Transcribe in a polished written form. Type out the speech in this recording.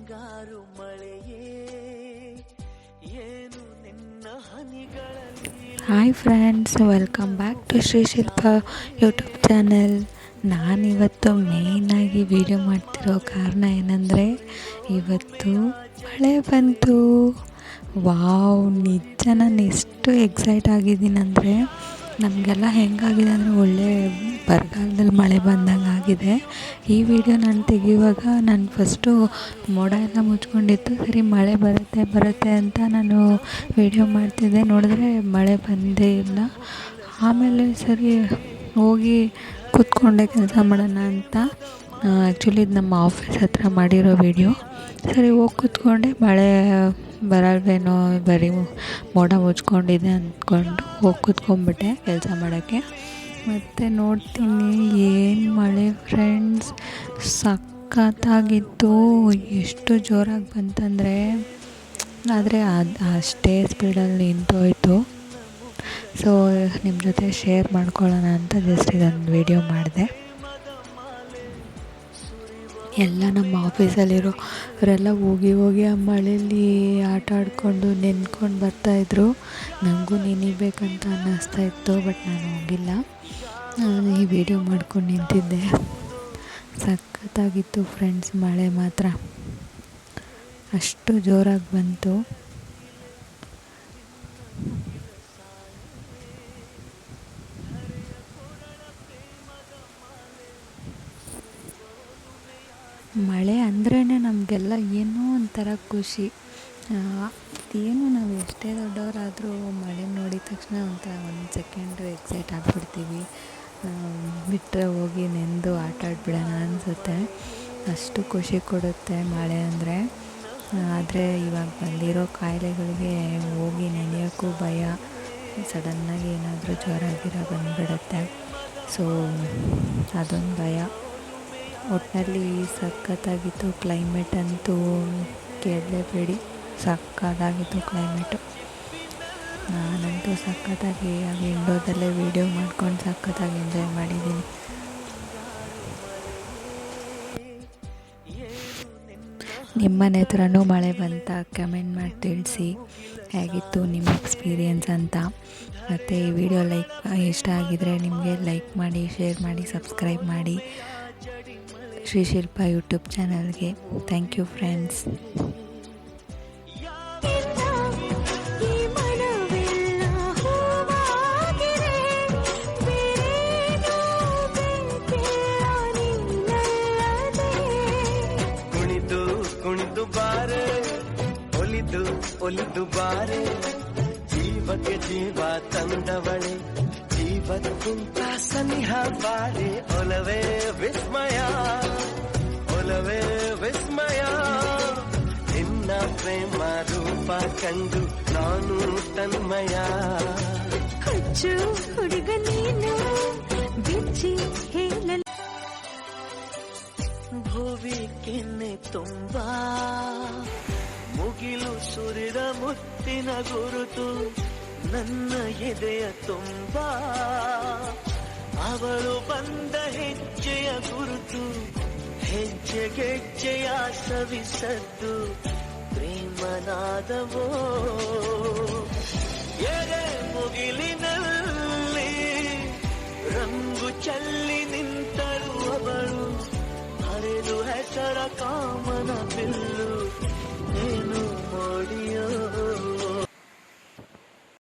ಹಿಂಗಾರು ಮಳೆಯೇ ಏನು ನಿನ್ನ ಹನಿಗಳಲ್ಲಿ. Hi friends, welcome back to Shri Shilpa YouTube channel. ನಾನಿವತ್ತು ಮೇಯ್ನಾಗಿ ವಿಡಿಯೋ ಮಾಡ್ತಿರೋ ಕಾರಣ ಏನಂದರೆ, ಇವತ್ತು ಮಳೆ ಬಂತು. ವಾವ್, ನಿಜ ನಾನು ಎಷ್ಟು ಎಕ್ಸೈಟ್ ಆಗಿದ್ದೀನಂದರೆ, ನಮಗೆಲ್ಲ ಹೆಂಗಾಗಿದೆ ಅಂದರೆ ಒಳ್ಳೆ ಬರಗಾಲದಲ್ಲಿ ಮಳೆ ಬಂದಂಗೆ ಆಗಿದೆ. ಈ ವಿಡಿಯೋ ನಾನು ತೆಗೆಯುವಾಗ ನಾನು ಫಸ್ಟು ಮೋಡ ಎಲ್ಲ ಮುಚ್ಕೊಂಡಿತ್ತು. ಸರಿ ಮಳೆ ಬರುತ್ತೆ ಅಂತ ನಾನು ವಿಡಿಯೋ ಮಾಡ್ತಿದ್ದೆ. ನೋಡಿದ್ರೆ ಮಳೆ ಬಂದೇ ಇಲ್ಲ. ಆಮೇಲೆ ಸರಿ ಹೋಗಿ ಕೂತ್ಕೊಂಡೆ ಕೆಲಸ ಮಾಡೋಣ ಅಂತ. ಆ್ಯಕ್ಚುಲಿ ಇದು ನಮ್ಮ ಆಫೀಸ್ ಹತ್ರ ಮಾಡಿರೋ ವಿಡಿಯೋ. ಸರಿ ಹೋಗಿ ಕೂತ್ಕೊಂಡೆ, ಮಳೆ ಬರಲ್ವೇನೋ, ಬರೀ ಮೋಡ ಮುಚ್ಕೊಂಡಿದೆ ಅಂದ್ಕೊಂಡು ಹೋಗಿ ಕೂತ್ಕೊಂಡ್ಬಿಟ್ಟೆ ಕೆಲಸ ಮಾಡೋಕ್ಕೆ. ಮತ್ತು ನೋಡ್ತೀನಿ ಏನು ಮಳೆ ಫ್ರೆಂಡ್ಸ್, ಸಖತ್ತಾಗಿತ್ತು. ಎಷ್ಟು ಜೋರಾಗಿ ಬಂತಂದರೆ, ಆದರೆ ಅಷ್ಟೇ ಸ್ಪೀಡಲ್ಲಿ ನಿಂತೋಯ್ತು. ಸೊ ನಿಮ್ಮ ಜೊತೆ ಶೇರ್ ಮಾಡ್ಕೊಳ್ಳೋಣ ಅಂತ ಜಸ್ಟ್ ಇದೊಂದು ವಿಡಿಯೋ ಮಾಡಿದೆ. ಎಲ್ಲ ನಮ್ಮ ಆಫೀಸಲ್ಲಿರೋ ಅವರೆಲ್ಲ ಹೋಗಿ ಆ ಮಳೆಯಲ್ಲಿ ಆಟ ಆಡಿಕೊಂಡು ನೆನ್ಕೊಂಡು ಬರ್ತಾಯಿದ್ರು. ನನಗೂ ನೆನಿಬೇಕಂತ ಅನ್ನಿಸ್ತಾ ಇತ್ತು, ಬಟ್ ನಾನು ಹೋಗಿಲ್ಲ. ಈ ವಿಡಿಯೋ ಮಾಡ್ಕೊಂಡು ನಿಂತಿದ್ದೆ. ಸಖತ್ತಾಗಿತ್ತು ಫ್ರೆಂಡ್ಸ್, ಮಳೆ ಮಾತ್ರ ಅಷ್ಟು ಜೋರಾಗಿ ಬಂತು. ಮಳೆ ಅಂದ್ರೇ ನಮಗೆಲ್ಲ ಏನೋ ಒಂಥರ ಖುಷಿ. ಏನು ನಾವು ಎಷ್ಟೇ ದೊಡ್ಡವರಾದರೂ ಮಳೆ ನೋಡಿದ ತಕ್ಷಣ ಒಂಥರ 1 ಸೆಕೆಂಡು ಎಕ್ಸೈಟ್ ಆಗಿಬಿಡ್ತೀವಿ. ಬಿಟ್ಟರೆ ಹೋಗಿ ನೆಂದು ಆಟ ಆಡ್ಬಿಡೋಣ ಅನಿಸುತ್ತೆ. ಅಷ್ಟು ಖುಷಿ ಕೊಡುತ್ತೆ ಮಳೆ ಅಂದರೆ. ಆದರೆ ಇವಾಗ ಬಂದಿರೋ ಕಾಯಿಲೆಗಳಿಗೆ ಹೋಗಿ ನೆನೆಯೋಕ್ಕೂ ಭಯ. ಸಡನ್ನಾಗಿ ಏನಾದರೂ ಜ್ವರ ಬಂದುಬಿಡುತ್ತೆ. ಸೊ ಅದೊಂದು ಭಯ. ಒಟ್ಟಿನಲ್ಲಿ ಸಖತ್ತಾಗಿತ್ತು ಕ್ಲೈಮೇಟ್ ಅಂತೂ, ಕೇಳಲೇಬೇಡಿ. ಸಖತ್ತಾಗಿತ್ತು ಕ್ಲೈಮೇಟು. ನಾನಂತೂ ಸಖತ್ತಾಗಿ ಆ ವಿಂಡೋದಲ್ಲೇ ವೀಡಿಯೋ ಮಾಡ್ಕೊಂಡು ಸಖತ್ತಾಗಿ ಎಂಜಾಯ್ ಮಾಡಿದ್ದೀನಿ. ನಿಮ್ಮನೆ ಹತ್ರನೂ ಮಳೆ ಬಂತ? ಕಮೆಂಟ್ ಮಾಡಿ ತಿಳಿಸಿ ಹೇಗಿತ್ತು ನಿಮ್ಮ ಎಕ್ಸ್ಪೀರಿಯನ್ಸ್ ಅಂತ. ಮತ್ತು ಈ ವಿಡಿಯೋ ಇಷ್ಟ ಆಗಿದರೆ ನಿಮಗೆ ಲೈಕ್ ಮಾಡಿ, ಶೇರ್ ಮಾಡಿ, ಸಬ್ಸ್ಕ್ರೈಬ್ ಮಾಡಿ ಶ್ರೀ ಶಿಲ್ಪ ಯೂಟ್ಯೂಬ್ ಚಾನಲ್ಗೆ. Thank you friends. ಕುಣಿದು ಬಾರೆ, ಒಲಿದು ಬಾರೆ, ಜೀವಕ್ಕೆ ಜೀವ ತಂದವಳೆ, ಜೀವಕ್ಕಿಂತ ಸನಿಹ ಬಾರೆ. ಒಲವೇ ವಿಸ್ಮಯ, ಒಲವೇ ವಿಸ್ಮಯ, ನಿನ್ನ ಪ್ರೇಮ ರೂಪ ಕಂಡು ನಾನು ತನ್ಮಯ. ಹುಚ್ಚು ಹುಡುಗ ನೀನು ಬಿಚ್ಚಿ ಹೇಳಲು, ಭುವಿ ಕೆನ್ನೆ ತುಂಬಾ ಮುಗಿಲು ಸುರಿದ ಮುತ್ತಿನ ಗುರುತು, ನನ್ನ ಎದೆಯ ತುಂಬಾ ಅವಳು ಬಂದ ಹೆಜ್ಜೆಯ ಗುರುತು, ಹೆಜ್ಜೆಗೆಜ್ಜೆಯ ಸವಿಸದ್ದು ಪ್ರೇಮನಾದವೋ. ಎರೆ ಮುಗಿಲಿನಲ್ಲಿ ರಂಗು ಚೆಲ್ಲಿ ನಿಂತಳು ಅವಳು, ಹರಿದು ಹೆಸರ ಕಾಮನ